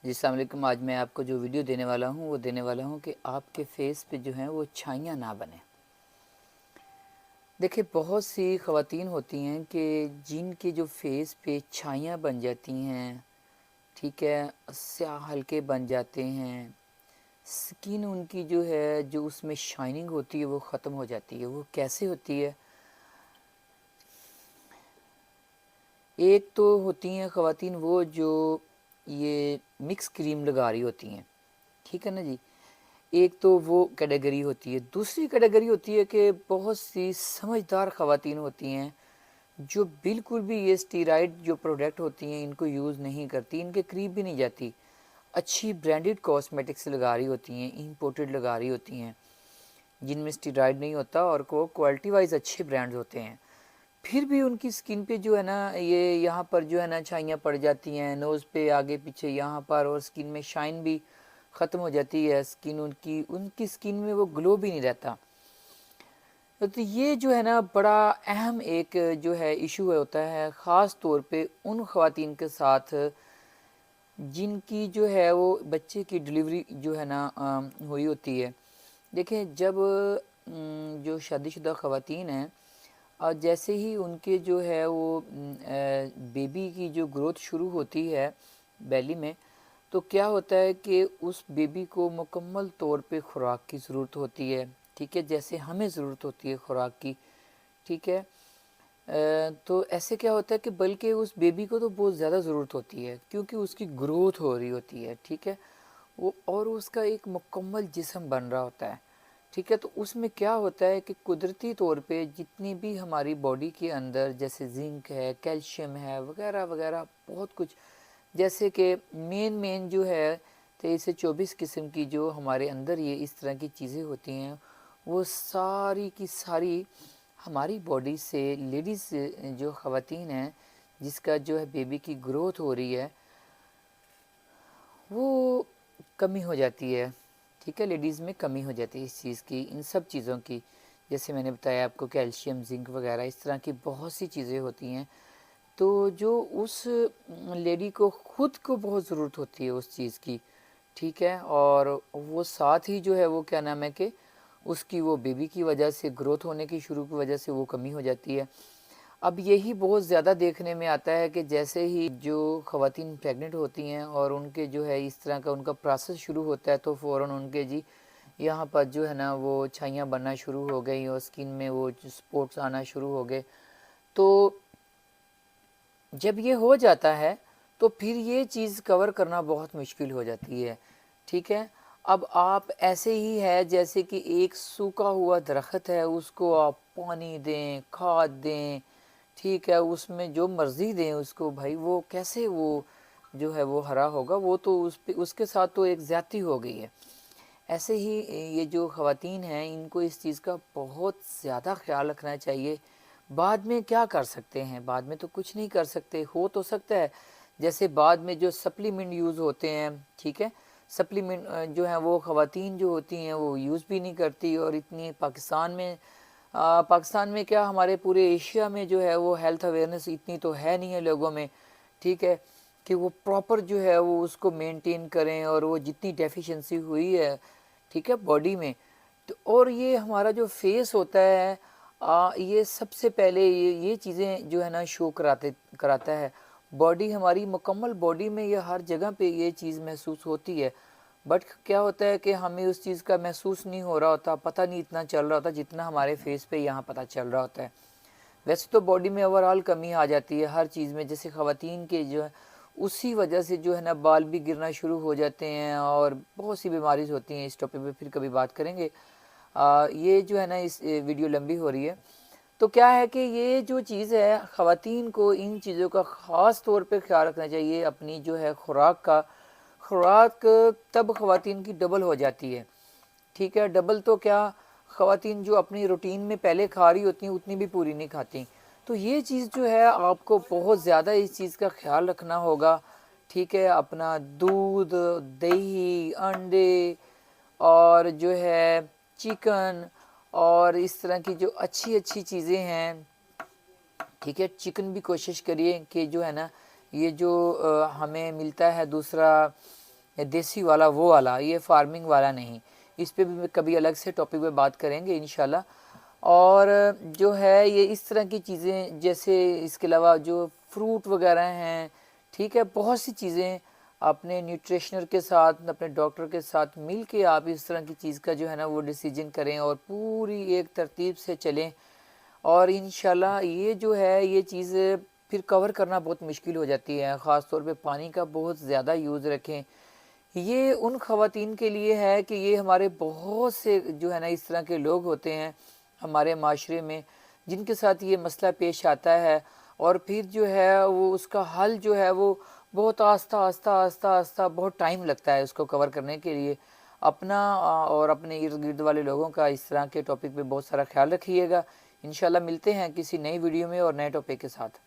جی السلام علیکم۔ آج میں آپ کو جو ویڈیو دینے والا ہوں وہ دینے والا ہوں کہ آپ کے فیس پہ جو ہیں وہ چھائیاں نہ بنیں۔ دیکھیں بہت سی خواتین ہوتی ہیں کہ جن کے جو فیس پہ چھائیاں بن جاتی ہیں، ٹھیک ہے، سیاہ ہلکے بن جاتے ہیں، سکن ان کی جو ہے جو اس میں شائننگ ہوتی ہے وہ ختم ہو جاتی ہے۔ وہ کیسے ہوتی ہے؟ ایک تو ہوتی ہیں خواتین وہ جو یہ مکس کریم لگا رہی ہوتی ہیں، ٹھیک ہے نا جی، ایک تو وہ کیٹیگری ہوتی ہے۔ دوسری کیٹیگری ہوتی ہے کہ بہت سی سمجھدار خواتین ہوتی ہیں جو بالکل بھی یہ اسٹیرائڈ جو پروڈکٹ ہوتی ہیں ان کو یوز نہیں کرتی، ان کے قریب بھی نہیں جاتی، اچھی برانڈڈ کاسمیٹکس لگا رہی ہوتی ہیں، امپورٹڈ لگا رہی ہوتی ہیں جن میں اسٹیرائڈ نہیں ہوتا اور کو کوالٹی وائز اچھے برانڈز ہوتے ہیں، پھر بھی ان کی سکن پہ جو ہے نا یہ یہاں پر جو ہے نا چھائیاں پڑ جاتی ہیں، نوز پہ آگے پیچھے یہاں پر، اور سکن میں شائن بھی ختم ہو جاتی ہے، سکن ان کی سکن میں وہ گلو بھی نہیں رہتا۔ تو یہ جو ہے نا بڑا اہم ایک جو ہے ایشو ہوتا ہے، خاص طور پہ ان خواتین کے ساتھ جن کی جو ہے وہ بچے کی ڈلیوری جو ہے نا ہوئی ہوتی ہے۔ دیکھیں جب جو شادی شدہ خواتین ہیں اور جیسے ہی ان کے جو ہے وہ بیبی کی جو گروتھ شروع ہوتی ہے بیلی میں، تو کیا ہوتا ہے کہ اس بیبی کو مکمل طور پہ خوراک کی ضرورت ہوتی ہے، ٹھیک ہے، جیسے ہمیں ضرورت ہوتی ہے خوراک کی، ٹھیک ہے۔ تو ایسے کیا ہوتا ہے کہ بلکہ اس بیبی کو تو بہت زیادہ ضرورت ہوتی ہے کیونکہ اس کی گروتھ ہو رہی ہوتی ہے، ٹھیک ہے، وہ اور اس کا ایک مکمل جسم بن رہا ہوتا ہے، ٹھیک ہے۔ تو اس میں کیا ہوتا ہے کہ قدرتی طور پہ جتنی بھی ہماری باڈی کے اندر جیسے زنک ہے، کیلشیم ہے، وغیرہ وغیرہ بہت کچھ، جیسے کہ مین جو ہے 23 سے 24 قسم کی جو ہمارے اندر یہ اس طرح کی چیزیں ہوتی ہیں، وہ ساری کی ساری ہماری باڈی سے لیڈیز جو خواتین ہیں جس کا جو ہے بیبی کی گروتھ ہو رہی ہے وہ کمی ہو جاتی ہے، ٹھیک ہے، لیڈیز میں کمی ہو جاتی ہے اس چیز کی، ان سب چیزوں کی، جیسے میں نے بتایا آپ کو کیلشیم، زنک وغیرہ اس طرح کی بہت سی چیزیں ہوتی ہیں۔ تو جو اس لیڈی کو خود کو بہت ضرورت ہوتی ہے اس چیز کی، ٹھیک ہے، اور وہ ساتھ ہی جو ہے وہ کیا نام ہے کہ اس کی وہ بیبی کی وجہ سے گروتھ ہونے کی شروع کی وجہ سے وہ کمی ہو جاتی ہے۔ اب یہی بہت زیادہ دیکھنے میں آتا ہے کہ جیسے ہی جو خواتین پریگننٹ ہوتی ہیں اور ان کے جو ہے اس طرح کا ان کا پروسیس شروع ہوتا ہے تو فوراً ان کے جی یہاں پر جو ہے نا وہ چھائیاں بننا شروع ہو گئی اور سکن میں وہ سپوٹس آنا شروع ہو گئے۔ تو جب یہ ہو جاتا ہے تو پھر یہ چیز کور کرنا بہت مشکل ہو جاتی ہے، ٹھیک ہے۔ اب آپ ایسے ہی ہے جیسے کہ ایک سوکھا ہوا درخت ہے، اس کو آپ پانی دیں، کھاد دیں، ٹھیک ہے، اس میں جو مرضی دیں اس کو، بھائی وہ کیسے وہ جو ہے وہ ہرا ہوگا؟ وہ تو اس کے ساتھ تو ایک زیادتی ہو گئی ہے۔ ایسے ہی یہ جو خواتین ہیں ان کو اس چیز کا بہت زیادہ خیال رکھنا چاہیے۔ بعد میں کیا کر سکتے ہیں؟ بعد میں تو کچھ نہیں کر سکتے، ہو تو سکتا ہے جیسے بعد میں جو سپلیمنٹ یوز ہوتے ہیں، ٹھیک ہے، سپلیمنٹ جو ہیں وہ خواتین جو ہوتی ہیں وہ یوز بھی نہیں کرتی، اور اتنی پاکستان میں کیا ہمارے پورے ایشیا میں جو ہے وہ ہیلتھ اویئرنیس اتنی تو ہے نہیں ہے لوگوں میں، ٹھیک ہے، کہ وہ پراپر جو ہے وہ اس کو مینٹین کریں، اور وہ جتنی ڈیفیشنسی ہوئی ہے، ٹھیک ہے، باڈی میں، تو اور یہ ہمارا جو فیس ہوتا ہے یہ سب سے پہلے یہ چیزیں جو ہے نا شو کراتا ہے۔ باڈی ہماری مکمل باڈی میں یہ ہر جگہ پہ یہ چیز محسوس ہوتی ہے، بٹ کیا ہوتا ہے کہ ہمیں اس چیز کا محسوس نہیں ہو رہا ہوتا، پتہ نہیں اتنا چل رہا ہوتا جتنا ہمارے فیس پہ یہاں پتہ چل رہا ہوتا ہے۔ ویسے تو باڈی میں اوورآل کمی آ جاتی ہے ہر چیز میں، جیسے خواتین کے جو ہے اسی وجہ سے جو ہے نا بال بھی گرنا شروع ہو جاتے ہیں اور بہت سی بیماریز ہوتی ہیں۔ اس ٹاپک پہ پھر کبھی بات کریں گے۔ یہ جو ہے نا اس ویڈیو لمبی ہو رہی ہے، تو کیا ہے کہ یہ جو چیز ہے خواتین کو ان چیزوں کا خاص طور پہ خیال رکھنا چاہیے، اپنی جو ہے خوراک تب خواتین کی ڈبل ہو جاتی ہے، ٹھیک ہے، ڈبل تو کیا، خواتین جو اپنی روٹین میں پہلے کھا رہی ہوتی ہیں اتنی بھی پوری نہیں کھاتی، تو یہ چیز جو ہے آپ کو بہت زیادہ اس چیز کا خیال رکھنا ہوگا، ٹھیک ہے، اپنا دودھ، دہی، انڈے اور جو ہے چکن اور اس طرح کی جو اچھی چیزیں ہیں، ٹھیک ہے، چکن بھی کوشش کریے کہ جو ہے نا یہ جو ہمیں ملتا ہے دوسرا یا دیسی والا وہ والا، یہ فارمنگ والا نہیں، اس پہ بھی کبھی الگ سے ٹاپک پہ بات کریں گے انشاءاللہ۔ اور جو ہے یہ اس طرح کی چیزیں، جیسے اس کے علاوہ جو فروٹ وغیرہ ہیں، ٹھیک ہے، بہت سی چیزیں اپنے نیوٹریشنر کے ساتھ، اپنے ڈاکٹر کے ساتھ مل کے آپ اس طرح کی چیز کا جو ہے نا وہ ڈیسیجن کریں اور پوری ایک ترتیب سے چلیں، اور انشاءاللہ یہ جو ہے یہ چیز پھر کور کرنا بہت مشکل ہو جاتی ہے۔ خاص طور پہ پانی کا بہت زیادہ یوز رکھیں۔ یہ ان خواتین کے لیے ہے کہ یہ ہمارے بہت سے جو ہے نا اس طرح کے لوگ ہوتے ہیں ہمارے معاشرے میں جن کے ساتھ یہ مسئلہ پیش آتا ہے، اور پھر جو ہے وہ اس کا حل جو ہے وہ بہت آہستہ آہستہ آہستہ آہستہ بہت ٹائم لگتا ہے اس کو کور کرنے کے لیے۔ اپنا اور اپنے ارد گرد والے لوگوں کا اس طرح کے ٹاپک پہ بہت سارا خیال رکھیے گا۔ انشاءاللہ ملتے ہیں کسی نئی ویڈیو میں اور نئے ٹاپک کے ساتھ۔